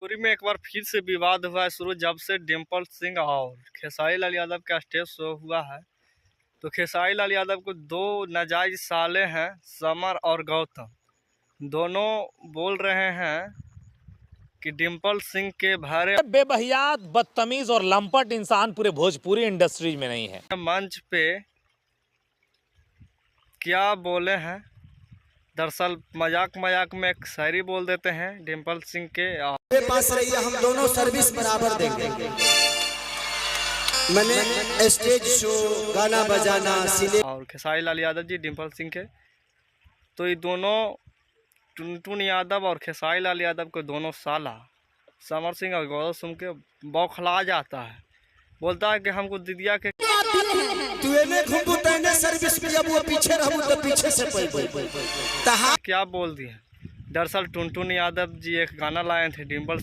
पूरी में एक बार फिर से विवाद हुआ है शुरू, जब से डिम्पल सिंह और खेसारी लाल यादव का स्टेज शो हुआ है। तो खेसारी लाल यादव को दो नाजायज साले हैं, समर और गौतम, दोनों बोल रहे हैं कि डिम्पल सिंह के भारे बेबहियात, बदतमीज और लंपट इंसान पूरे भोजपुरी इंडस्ट्री में नहीं है। मंच पे क्या बोले हैं, दरअसल मजाक मजाक में एक शायरी बोल देते हैं डिम्पल सिंह के। मेरे पास रहिए, हम दोनों सर्विस बराबर देंगे। मैंने स्टेज शो, गाना बजाना, और खेसारी लाल यादव जी डिम्पल सिंह के, तो ये दोनों टुनटुन यादव और खेसारी लाल यादव के दोनों साला समर सिंह और गौरव सिंह के बौखला जाता है, बोलता है कि हमको दीदिया के सर्विस में जब वो पीछे रहूं तो पीछे से क्या बोल दिए। दरअसल टुनटुन यादव जी एक गाना लाए थे डिम्पल